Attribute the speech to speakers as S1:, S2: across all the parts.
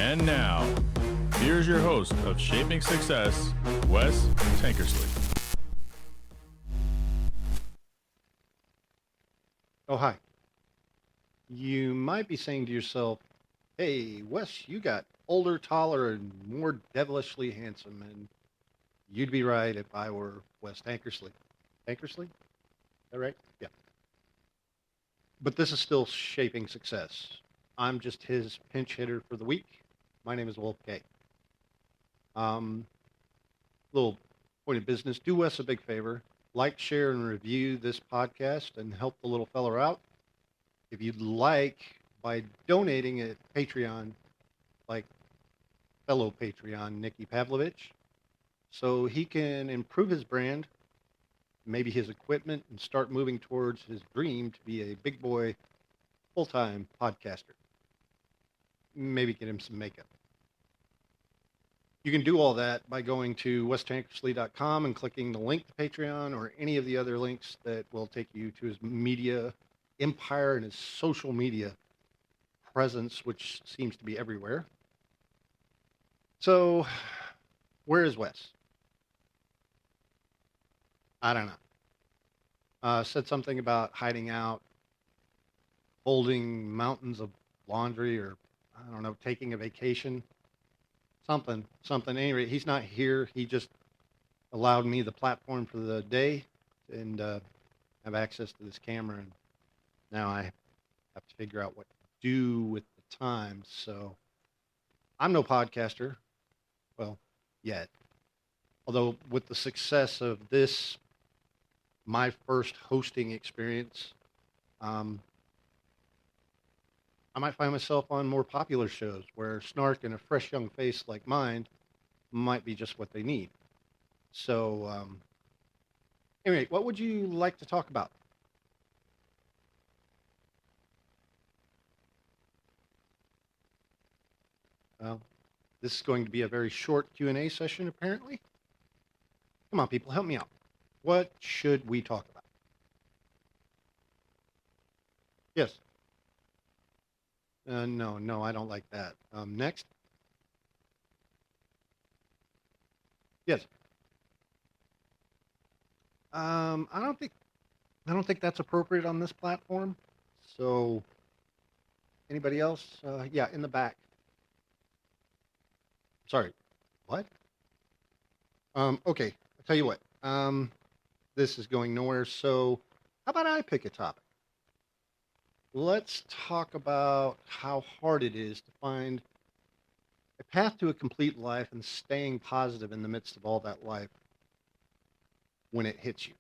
S1: And now, here's your host of Shaping Success, Wes Tankersley.
S2: Oh, hi. You might be saying to yourself, hey, Wes, you got older, taller, and more devilishly handsome. And you'd be right if I were Wes Tankersley. Tankersley? Is that right? Yeah. But this is still Shaping Success. I'm just his pinch hitter for the week. My name is Wolf K. Little point of business. Do Wes a big favor. Like, share, and review this podcast and help the little feller out. If you'd like, by donating at Patreon, like fellow Patreon Nikki Pavlovich, so he can improve his brand, maybe his equipment, and start moving towards his dream to be a big boy, full-time podcaster. Maybe get him some makeup. You can do all that by going to westankersley.com and clicking the link to Patreon or any of the other links that will take you to his media empire and his social media presence, which seems to be everywhere. So, where is Wes? I don't know. Said something about hiding out, holding mountains of laundry, or I don't know, taking a vacation. Something. Anyway, he's not here. He just allowed me the platform for the day and have access to this camera. And now I have to figure out what to do with the time. So I'm no podcaster. Well, yet. Although with the success of this, my first hosting experience, I might find myself on more popular shows where snark and a fresh young face like mine might be just what they need. So, anyway, what would you like to talk about? Well, this is going to be a very short Q&A session, apparently. Come on, people, help me out. What should we talk about? Yes. No, I don't like that. Next. Yes. I don't think that's appropriate on this platform. So, anybody else? Yeah, in the back. Sorry. What? Okay. I'll tell you what. This is going nowhere. So, how about I pick a topic? Let's talk about how hard it is to find a path to a complete life and staying positive in the midst of all that life when it hits you.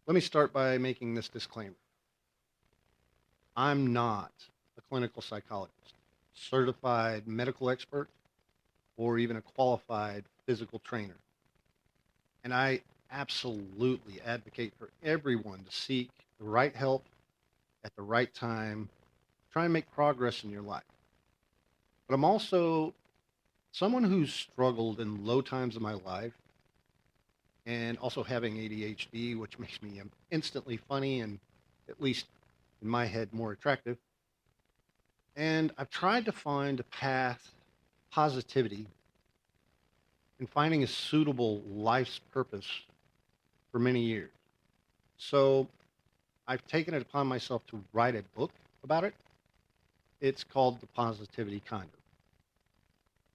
S2: Let me start by making this disclaimer. I'm not a clinical psychologist, certified medical expert, or even a qualified physical trainer. And I absolutely advocate for everyone to seek the right help at the right time, try and make progress in your life. But I'm also someone who's struggled in low times of my life and also having ADHD, which makes me instantly funny and, at least in my head, more attractive. And I've tried to find a path, positivity, and finding a suitable life's purpose for many years. So I've taken it upon myself to write a book about it. It's called the Positivity Conduit.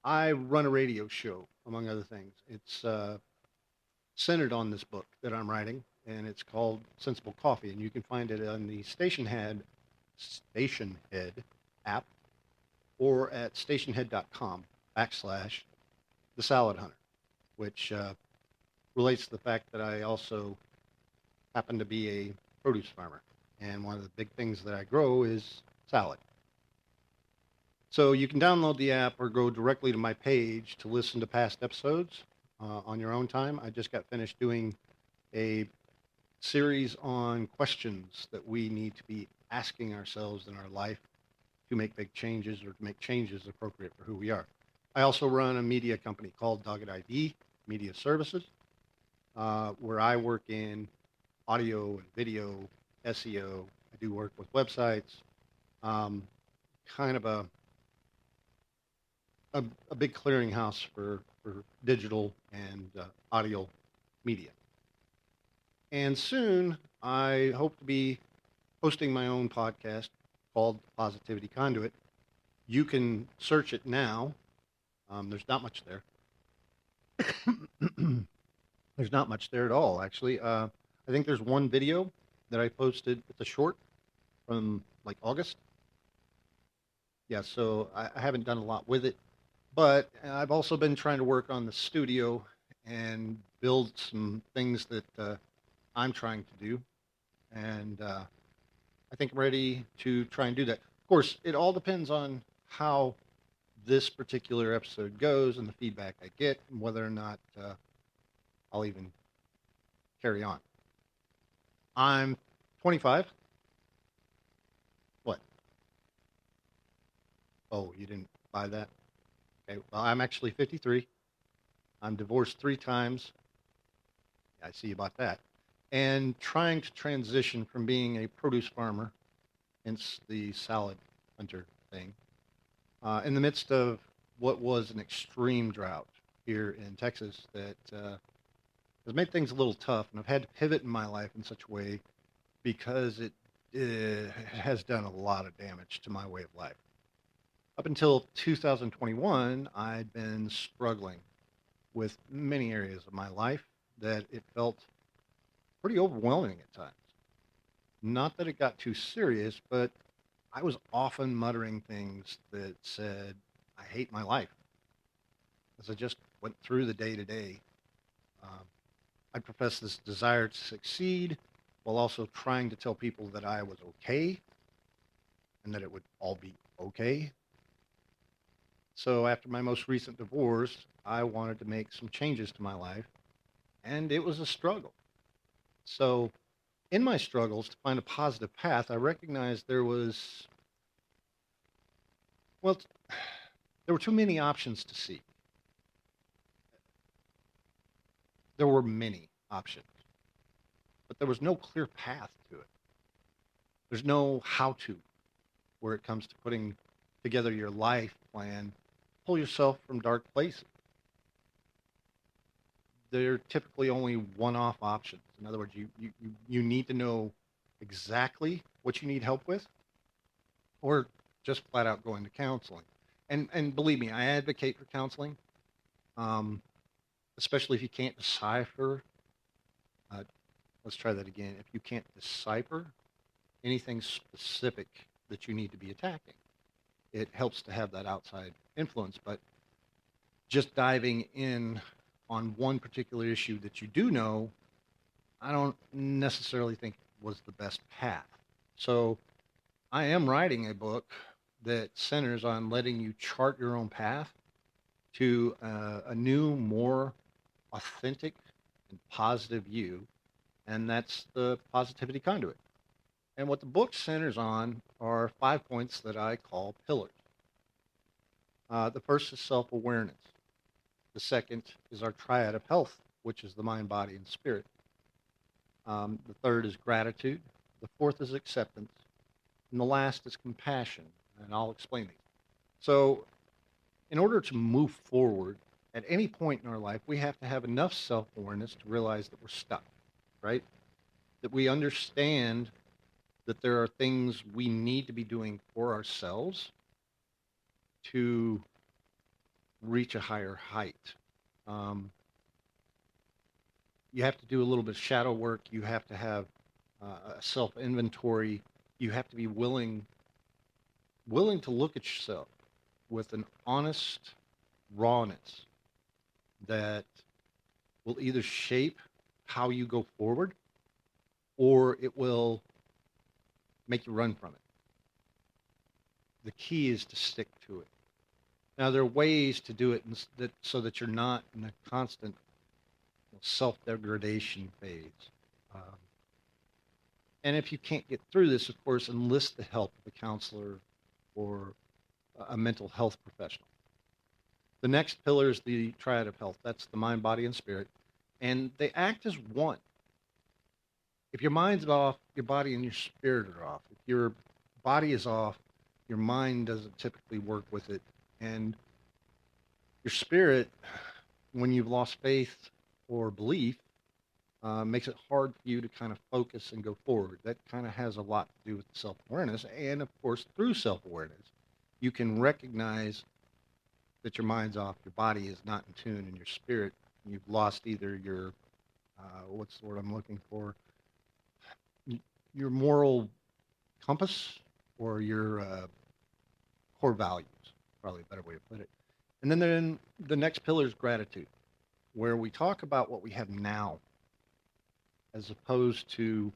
S2: I run a radio show, among other things. It's centered on this book that I'm writing, and it's called Sensible Coffee, and you can find it on the Stationhead app or at stationhead.com/The Salad Hunter, which relates to the fact that I also happen to be a produce farmer, and one of the big things that I grow is salad. So you can download the app or go directly to my page to listen to past episodes on your own time. I just got finished doing a series on questions that we need to be asking ourselves in our life to make big changes or to make changes appropriate for who we are. I also run a media company called Dogged ID Media Services, where I work in audio and video, SEO. I do work with websites, kind of a, a big clearinghouse for digital and audio media. And soon, I hope to be hosting my own podcast called Positivity Conduit. You can search it now. There's not much there. There's not much there at all, actually. I think there's one video that I posted. It's a short from like August. Yeah, so I haven't done a lot with it, but I've also been trying to work on the studio and build some things that I'm trying to do. And I think I'm ready to try and do that. Of course, it all depends on how this particular episode goes and the feedback I get and whether or not I'll even carry on. I'm 25. What? Oh, you didn't buy that? Okay. Well, I'm actually 53. I'm divorced 3 times. I see you bought that. And trying to transition from being a produce farmer, hence the salad hunter thing, in the midst of what was an extreme drought here in Texas that has made things a little tough. And I've had to pivot in my life in such a way because it has done a lot of damage to my way of life. Up until 2021, I'd been struggling with many areas of my life that it felt pretty overwhelming at times. Not that it got too serious, but I was often muttering things that said, I hate my life. As I just went through the day to day, I professed this desire to succeed while also trying to tell people that I was okay and that it would all be okay. So after my most recent divorce, I wanted to make some changes to my life, and it was a struggle. So in my struggles to find a positive path, I recognized well, there were too many options to seek. There were many options, but there was no clear path to it. There's no how to where it comes to putting together your life plan, pull yourself from dark places. They're typically only one-off options. In other words, you need to know exactly what you need help with, or just flat out going to counseling. And believe me, I advocate for counseling, um, especially if you can't decipher. Uh, let's try that again. If you can't decipher anything specific that you need to be attacking, it helps to have that outside influence. But just diving in on one particular issue that you do know, I don't necessarily think was the best path. So I am writing a book that centers on letting you chart your own path to a new, more authentic and positive you, and that's the Positivity Conduit. And what the book centers on are 5 points that I call pillars. The first is self awareness. The second is our triad of health, which is the mind, body, and spirit. The third is gratitude. The fourth is acceptance. And the last is compassion. And I'll explain these. So, in order to move forward at any point in our life, we have to have enough self awareness to realize that we're stuck, right? That we understand that there are things we need to be doing for ourselves to reach a higher height. Um, you have to do a little bit of shadow work. You have to have a self inventory. You have to be willing to look at yourself with an honest rawness that will either shape how you go forward or it will make you run from it. The key is to stick to it. Now, there are ways to do it so that you're not in a constant self-degradation phase. Um, and if you can't get through this, of course, enlist the help of a counselor or a mental health professional. The next pillar is the triad of health. That's the mind, body, and spirit. And they act as one. If your mind's off, your body and your spirit are off. If your body is off, Your mind doesn't typically work with it. And your spirit, when you've lost faith or belief, makes it hard for you to kind of focus and go forward. That kind of has a lot to do with self awareness. And of course, through self awareness, you can recognize that your mind's off, your body is not in tune, and your spirit, you've lost either your, what's the word I'm looking for, your moral compass or your core values, probably a better way to put it. And then the next pillar is gratitude, where we talk about what we have now as opposed to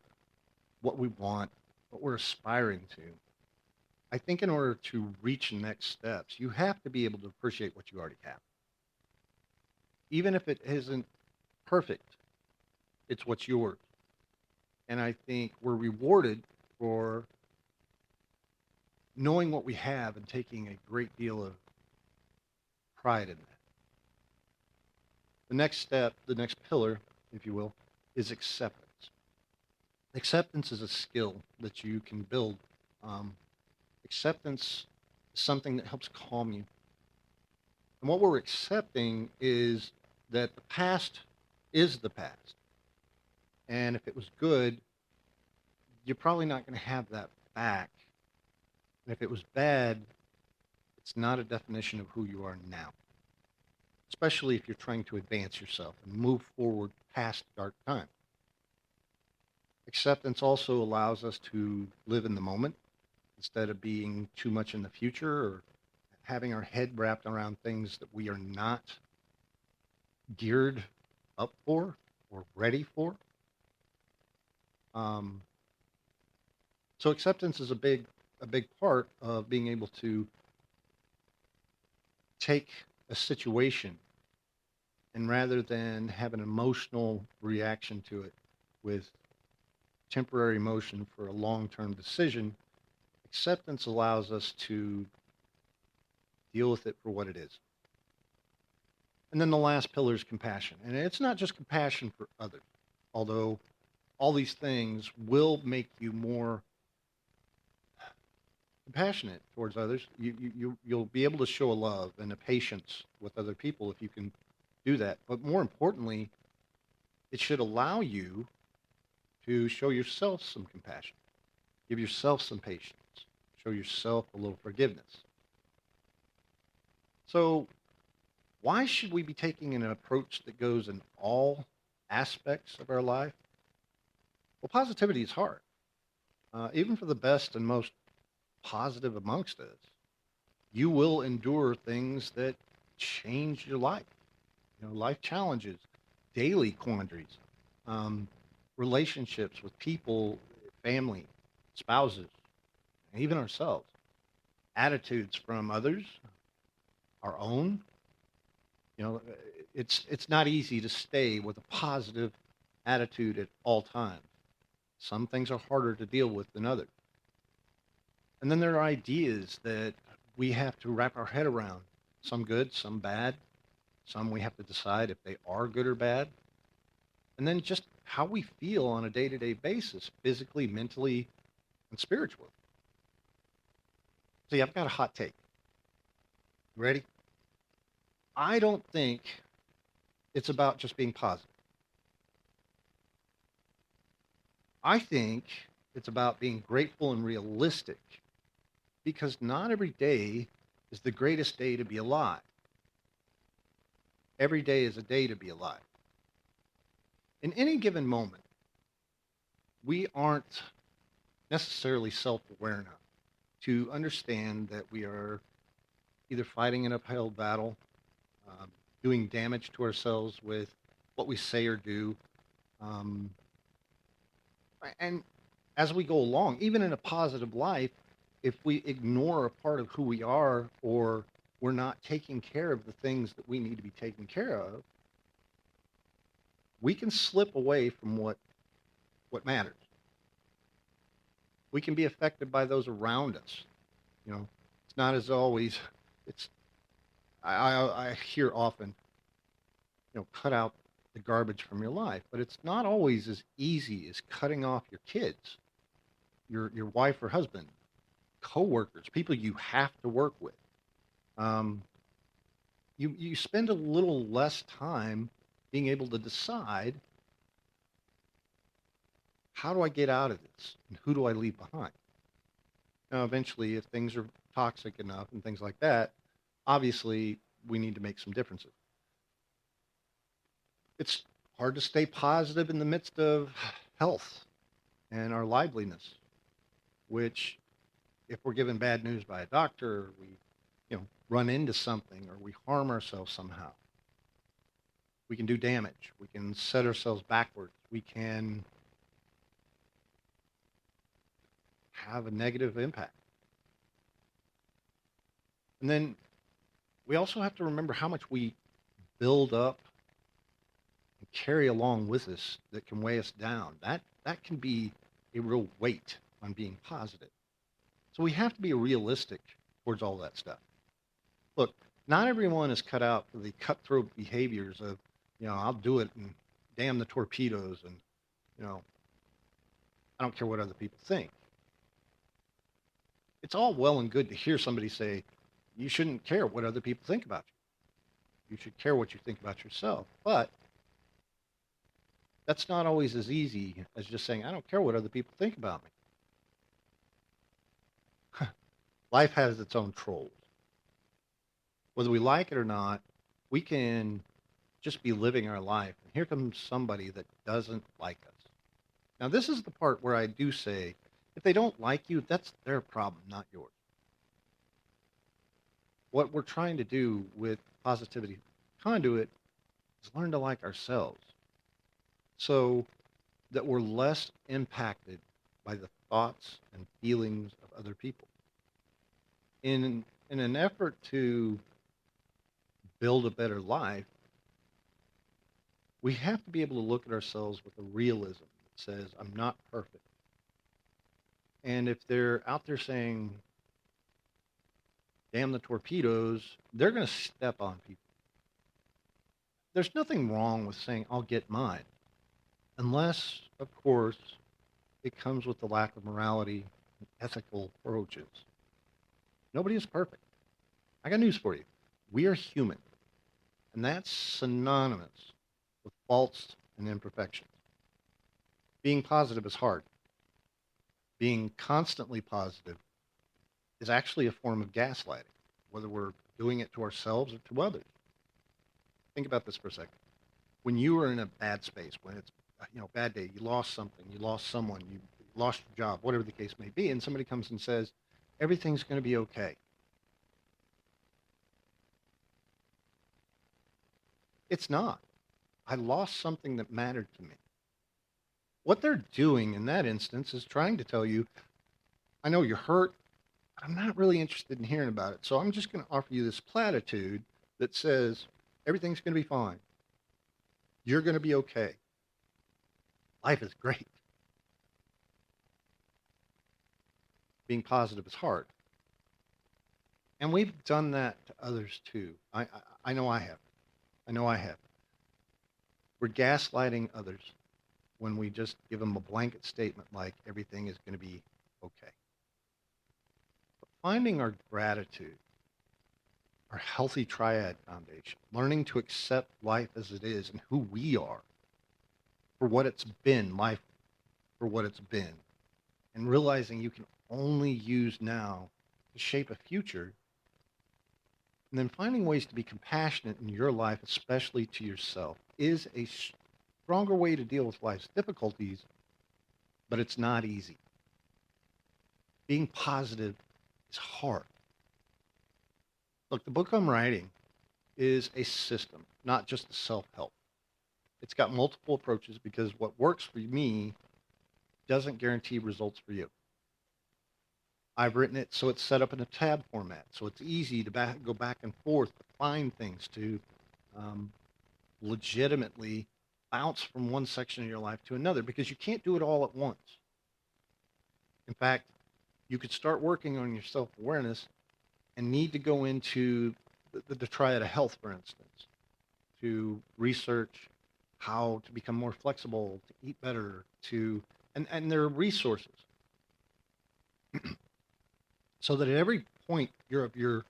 S2: what we want, what we're aspiring to. I think in order to reach next steps, you have to be able to appreciate what you already have. Even if it isn't perfect, it's what's yours. And I think we're rewarded for knowing what we have and taking a great deal of pride in that. The next step, the next pillar, if you will, is acceptance. Acceptance is a skill that you can build. Um, Acceptance is something that helps calm you. And what we're accepting is that the past is the past. And if it was good, you're probably not going to have that back. And if it was bad, it's not a definition of who you are now, especially if you're trying to advance yourself and move forward past dark time. Acceptance also allows us to live in the moment instead of being too much in the future or having our head wrapped around things that we are not geared up for or ready for. Um, so acceptance is a big part of being able to take a situation and rather than have an emotional reaction to it with temporary emotion for a long-term decision, acceptance allows us to deal with it for what it is. And then the last pillar is compassion. And it's not just compassion for others, although all these things will make you more compassionate towards others. You'll be able to show a love and a patience with other people if you can do that. But more importantly, it should allow you to show yourself some compassion, give yourself some patience, show yourself a little forgiveness. So, why should we be taking an approach that goes in all aspects of our life? Well, positivity is hard. Even for the best and most positive amongst us, you will endure things that change your life. Life challenges, daily quandaries, um, relationships with people, family, spouses, and even ourselves, attitudes from others, our own. It's not easy to stay with a positive attitude at all times. Some things are harder to deal with than others. And then there are ideas that we have to wrap our head around. Some good, some bad. Some we have to decide if they are good or bad. And then just how we feel on a day-to-day basis, physically, mentally, and spiritually. See, I've got a hot take. Ready? I don't think it's about just being positive. I think it's about being grateful and realistic because not every day is the greatest day to be alive. Every day is a day to be alive. In any given moment, we aren't necessarily self aware enough to understand that we are either fighting an uphill battle, um, doing damage to ourselves with what we say or do. Um, and as we go along, even in a positive life, if we ignore a part of who we are or we're not taking care of the things that we need to be taken care of, we can slip away from what matters. We can be affected by those around us. It's not as always. It's I hear often, cut out the garbage from your life, but it's not always as easy as cutting off your kids, your wife or husband. coworkers, people you have to work with. Um, you spend a little less time being able to decide, how do I get out of this and who do I leave behind? Now, eventually, if things are toxic enough and things like that, obviously we need to make some differences. It's hard to stay positive in the midst of health and our liveliness, which, if we're given bad news by a doctor, we, run into something or we harm ourselves somehow, we can do damage. We can set ourselves backwards. We can have a negative impact. And then we also have to remember how much we build up and carry along with us that can weigh us down. That can be a real weight on being positive. So we have to be realistic towards all that stuff. Look, not everyone is cut out for the cutthroat behaviors of, I'll do it and damn the torpedoes and, you know, I don't care what other people think. It's all well and good to hear somebody say, you shouldn't care what other people think about you. You should care what you think about yourself. But that's not always as easy as just saying, I don't care what other people think about me. Life has its own trolls. Whether we like it or not, we can just be living our life. And here comes somebody that doesn't like us. Now, this is the part where I do say, if they don't like you, that's their problem, not yours. What we're trying to do with Positivity Conduit is learn to like ourselves so that we're less impacted by the thoughts and feelings of other people. In an effort to build a better life, we have to be able to look at ourselves with a realism that says, I'm not perfect. And if they're out there saying, damn the torpedoes, they're going to step on people. There's nothing wrong with saying, I'll get mine. Unless, of course, it comes with the lack of morality and ethical approaches. Nobody is perfect. I got news for you. We are human. And that's synonymous with faults and imperfections. Being positive is hard. Being constantly positive is actually a form of gaslighting, whether we're doing it to ourselves or to others. Think about this for a second. When you are in a bad space, when it's bad day, you lost something, you lost someone, you lost your job, whatever the case may be, and somebody comes and says, everything's going to be okay. It's not. I lost something that mattered to me. What they're doing in that instance is trying to tell you, I know you're hurt, but I'm not really interested in hearing about it. So I'm just going to offer you this platitude that says, everything's going to be fine. You're going to be okay. Life is great. Being positive is hard. And we've done that to others too. I know I have. I know I have. We're gaslighting others when we just give them a blanket statement like everything is going to be okay. But finding our gratitude, our healthy triad foundation, learning to accept life as it is and who we are for what it's been, life for what it's been, and realizing you can only use now to shape a future, and then finding ways to be compassionate in your life, especially to yourself, is a stronger way to deal with life's difficulties, but it's not easy. Being positive is hard. Look, the book I'm writing is a system, not just a self-help. It's got multiple approaches because what works for me doesn't guarantee results for you. I've written it so it's set up in a tab format, so it's easy to go back and forth to find things, to legitimately bounce from one section of your life to another, because you can't do it all at once. In fact, you could start working on your self-awareness and need to go into the triad of health, for instance, to research how to become more flexible, to eat better, and there are resources. so that at every point of your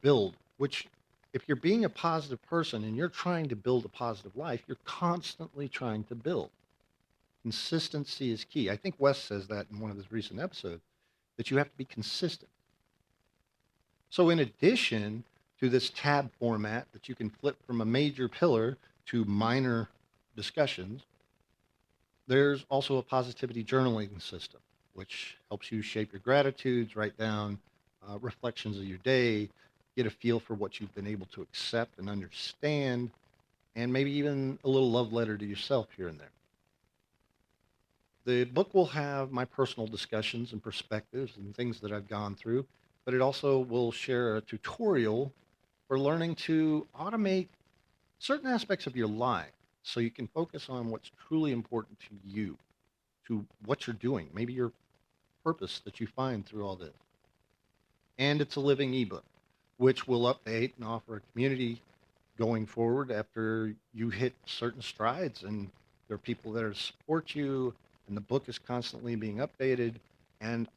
S2: build, which if you're being a positive person and you're trying to build a positive life, you're constantly trying to build. Consistency is key. I think Wes says that in one of his recent episodes, that you have to be consistent. So in addition to this tab format that you can flip from a major pillar to minor discussions, there's also a positivity journaling system, which helps you shape your gratitudes, write down reflections of your day, get a feel for what you've been able to accept and understand, and maybe even a little love letter to yourself here and there. The book will have my personal discussions and perspectives and things that I've gone through, but it also will share a tutorial for learning to automate certain aspects of your life so you can focus on what's truly important to you, to what you're doing, maybe your purpose that you find through all this. And it's a living ebook, which will update and offer a community going forward after you hit certain strides. And there are people there to support you, and the book is constantly being updated. And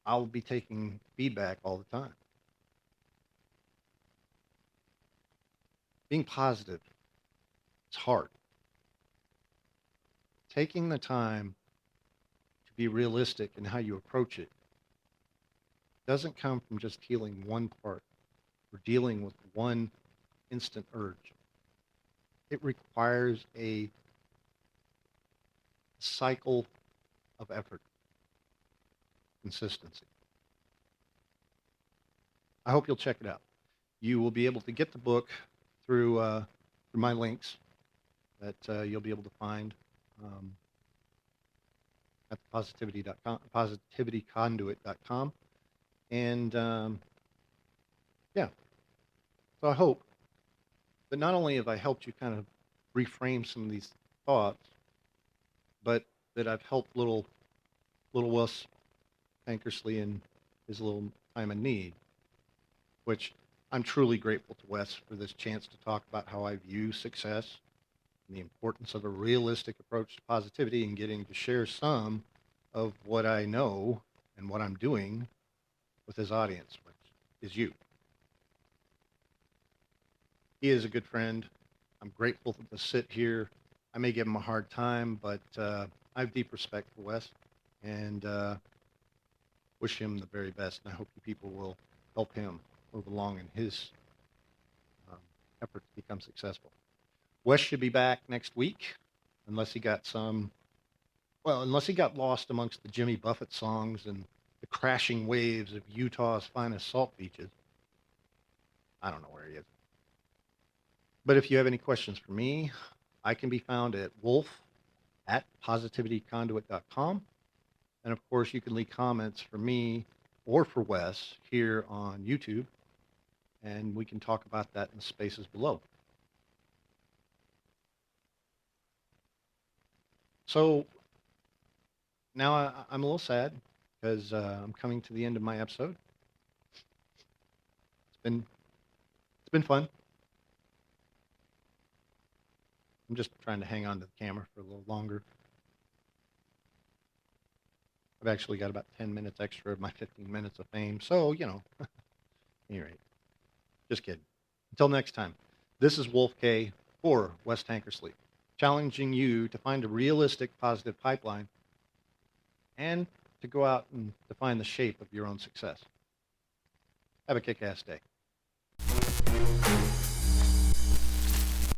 S2: I'll be taking feedback all the time. Being positive, it's hard. Taking the time to be realistic in how you approach it doesn't come from just healing one part or dealing with one instant urge. It requires a cycle of effort, consistency. I hope you'll check it out. You will be able to get the book through my links that you'll be able to find at positivityconduit.com. And yeah, so I hope that not only have I helped you kind of reframe some of these thoughts, but that I've helped little Wes Tankersley in his little time of need, which I'm truly grateful to Wes for this chance to talk about how I view success and the importance of a realistic approach to positivity and getting to share some of what I know and what I'm doing with his audience, which is you. He is a good friend. I'm grateful to sit here. I may give him a hard time, but I have deep respect for Wes and wish him the very best. And I hope you people will help him move along in his effort to become successful. Wes should be back next week, unless he got lost amongst the Jimmy Buffett songs and the crashing waves of Utah's finest salt beaches. I don't know where he is. But if you have any questions for me, I can be found at wolf@positivityconduit.com. And of course, you can leave comments for me or for Wes here on YouTube, and we can talk about that in the spaces below. So now I'm a little sad because I'm coming to the end of my episode. It's been fun. I'm just trying to hang on to the camera for a little longer. I've actually got about 10 minutes extra of my 15 minutes of fame. So, anyway, just kidding. Until next time, this is Wolf K for Wes Tankersley, challenging you to find a realistic positive pipeline and to go out and define the shape of your own success. Have a kick-ass day.